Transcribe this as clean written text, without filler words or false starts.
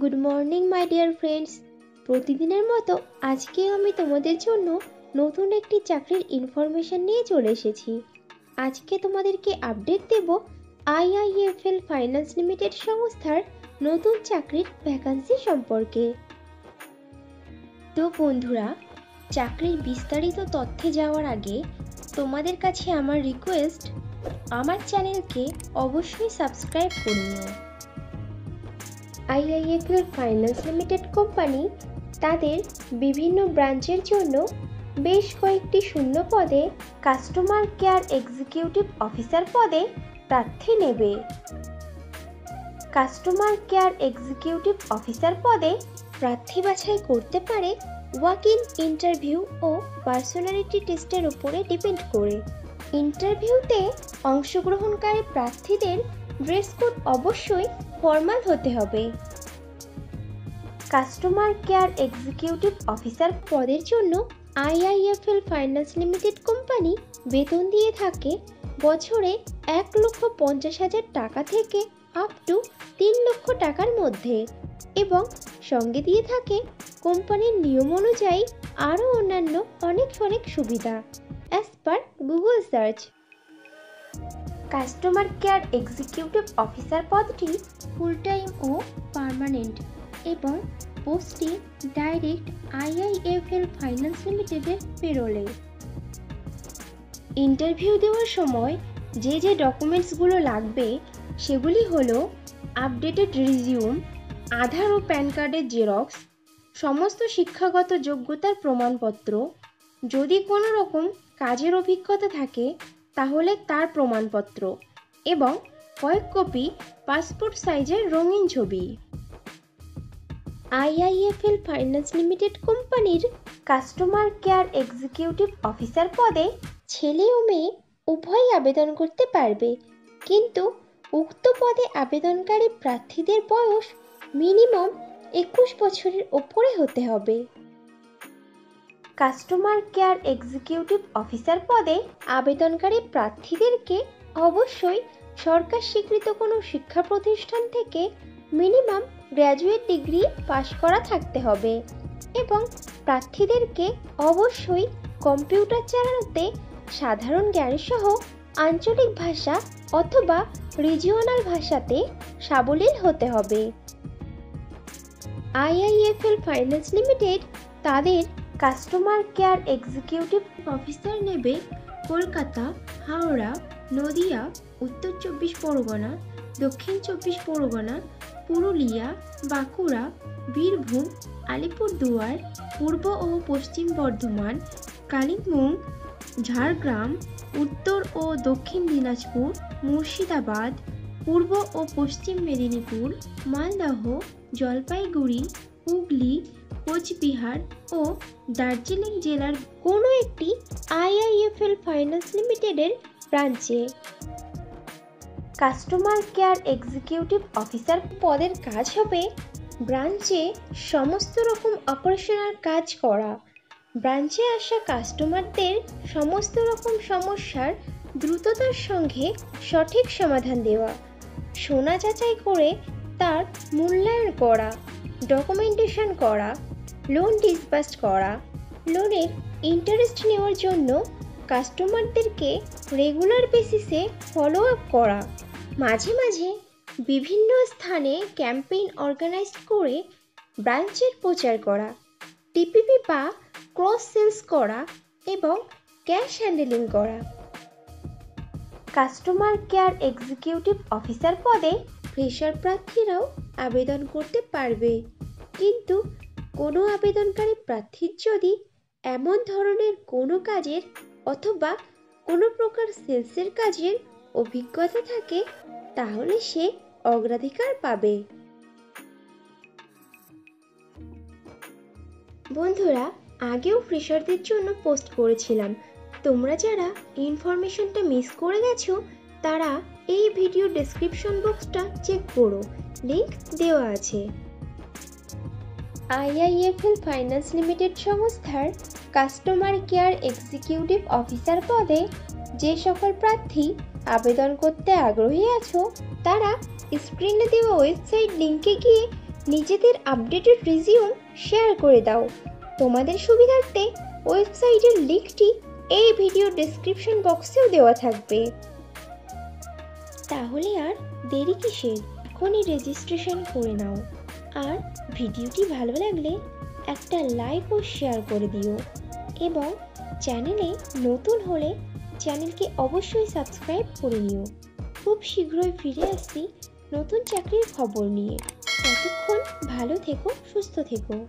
Good morning my dear friends. প্রতিদিনের মতো আজকেও আমি তোমাদের জন্য নতুন একটি চাকরির ইনফরমেশন নিয়ে চলে এসেছি। আজকে তোমাদেরকে আপডেট দেব আইআইএফএল ফাইন্যান্স লিমিটেড সংস্থার নতুন চাকরির ভ্যাকান্সি সম্পর্কে। তো বন্ধুরা, চাকরির বিস্তারিত তথ্যে যাওয়ার আগে তোমাদের কাছে আমার রিকোয়েস্ট, আমার চ্যানেলকে অবশ্যই সাবস্ক্রাইব করে নিও। আইআইএফএল ফাইন্যান্স লিমিটেড কোম্পানি তাদের বিভিন্ন ব্রাঞ্চের জন্য বেশ কয়েকটি শূন্য পদে কাস্টমার কেয়ার এক্সিকিউটিভ অফিসার পদে প্রার্থী নেবে। কাস্টমার কেয়ার এক্সিকিউটিভ অফিসার পদে প্রার্থী বাছাই করতে পারে ওয়াক ইন ইন্টারভিউ ও পার্সোনালিটি টেস্টের উপরে ডিপেন্ড করে। ইন্টারভিউতে অংশগ্রহণকারী প্রার্থীদের ড্রেস কোড অবশ্যই ফর্মাল হতে হবে। কাস্টমার কেয়ার এক্সিকিউটিভ অফিসার পদের জন্য আইআইএফএল ফাইন্যান্স লিমিটেড কোম্পানি বেতন দিয়ে থাকে বছরে 1,50,000 টাকা থেকে আপ টু 3 লক্ষ টাকার মধ্যে, এবং সঙ্গে দিয়ে থাকে কোম্পানির নিয়ম অনুযায়ী আরও অন্যান্য অনেক সুবিধা as per Google search. Customer care executive officer পদটি ফুল টাইম ও পার্মানেন্ট এবং পোস্টটি ডাইরেক্ট আইআইএফএল ফাইন্যান্স লিমিটেডের পেরোলে। ইন্টারভিউ দেওয়ার সময় যে ডকুমেন্টসগুলো লাগবে সেগুলি হলো আপডেটেড রিজিউম, আধার ও প্যান কার্ডের জেরক্স, সমস্ত শিক্ষাগত যোগ্যতার প্রমাণপত্র, যদি কোনো রকম কাজের অভিজ্ঞতা থাকে তাহলে তার প্রমাণপত্র, এবং কয়েক কপি পাসপোর্ট সাইজের রঙিন ছবি। আইআইএফএল ফাইন্যান্স লিমিটেড কোম্পানির কাস্টমার কেয়ার এক্সিকিউটিভ অফিসার পদে ছেলে ও মেয়ে উভয়ই আবেদন করতে পারবে, কিন্তু উক্ত পদে আবেদনকারী প্রার্থীদের বয়স মিনিমাম 21 বছরের ওপরে হতে হবে। কাস্টমার কেয়ার এক্সিকিউটিভ অফিসার পদে আবেদনকারী প্রার্থীদেরকে অবশ্যই সরকার স্বীকৃত কোনো শিক্ষা প্রতিষ্ঠান থেকে মিনিমাম গ্র্যাজুয়েট ডিগ্রি পাশ করা থাকতে হবে, এবং প্রার্থীদেরকে অবশ্যই কম্পিউটার চালানোতে সাধারণ জ্ঞানসহ আঞ্চলিক ভাষা অথবা রিজিওনাল ভাষাতে সাবলীল হতে হবে। আইআইএফএল ফাইন্যান্স লিমিটেড তাদের কাস্টমার কেয়ার এক্সিকিউটিভ অফিসার নেবে কলকাতা, হাওড়া, নদিয়া, উত্তর 24 পরগনা, দক্ষিণ 24 পরগনা, পুরুলিয়া, বাঁকুড়া, বীরভূম, আলিপুরদুয়ার, পূর্ব ও পশ্চিম বর্ধমান, কালিম্পং, ঝাড়গ্রাম, উত্তর ও দক্ষিণ দিনাজপুর, মুর্শিদাবাদ, পূর্ব ও পশ্চিম মেদিনীপুর, মালদহ, জলপাইগুড়ি, হুগলি, কোচবিহার ও দার্জিলিং জেলার কোনো একটি আইআইএফএল ফাইন্যান্স লিমিটেডের ব্রাঞ্চে। কাস্টমার কেয়ার এক্সিকিউটিভ অফিসার পদের কাজ হবে ব্রাঞ্চে সমস্ত রকম অপারেশনাল কাজ করা, ব্রাঞ্চে আসা কাস্টমারদের সমস্ত রকম সমস্যার দ্রুততার সঙ্গে সঠিক সমাধান দেওয়া, সোনা যাচাই করে তার মূল্যায়ন করা, ডকুমেন্টেশন করা, লোন ডিসবার্স করা, লোনের ইন্টারেস্ট নেওয়ার জন্য কাস্টমারদেরকে রেগুলার বেসিসে ফলো আপ করা, মাঝে মাঝে বিভিন্ন স্থানে ক্যাম্পেইন অর্গানাইজ করে ব্রাঞ্চের প্রচার করা, টিপিপি বা ক্রস সেলস করা এবং ক্যাশ হ্যান্ডেলিং করা। কাস্টমার কেয়ার এক্সিকিউটিভ অফিসার পদে ফ্রেশার প্রার্থীরাও আবেদন করতে পারবে, কিন্তু কোনো আবেদনকারী প্রার্থীর যদি এমন ধরনের কোনো কাজের অথবা কোনো প্রকার সেলসের কাজের অভিজ্ঞতা থাকে তাহলে সে অগ্রাধিকার পাবে। বন্ধুরা, আগেও ফ্রেশারদের জন্য পোস্ট করেছিলাম, তোমরা যারা ইনফরমেশনটা মিস করে গেছো তারা এই ভিডিও ডেসক্রিপশন বক্সটা চেক করো, লিংক দেওয়া আছে। আইআইএফএল ফাইন্যান্স লিমিটেড সংস্থার কাস্টমার কেয়ার এক্সিকিউটিভ অফিসার পদে যে সকল প্রার্থী আবেদন করতে আগ্রহী আছো তারা স্ক্রিনে দেওয়া ওয়েবসাইট লিংকে গিয়ে নিজেদের আপডেটেড রিজিউম শেয়ার করে দাও। তোমাদের সুবিধার্থে ওয়েবসাইটের লিঙ্কটি এই ভিডিও ডেসক্রিপশন বক্সেও দেওয়া থাকবে। তাহলে আর দেরি কিসের, এখনই রেজিস্ট্রেশন করে নাও। আর ভিডিওটি ভালো লাগলে একটা লাইক ও শেয়ার করে দিও এবং চ্যানেলে নতুন হলে চ্যানেলকে অবশ্যই সাবস্ক্রাইব করে নিও। খুব শীঘ্রই ফিরে আসছি নতুন চাকরির খবর নিয়ে। ততক্ষণ ভালো থেকো, সুস্থ থেকো।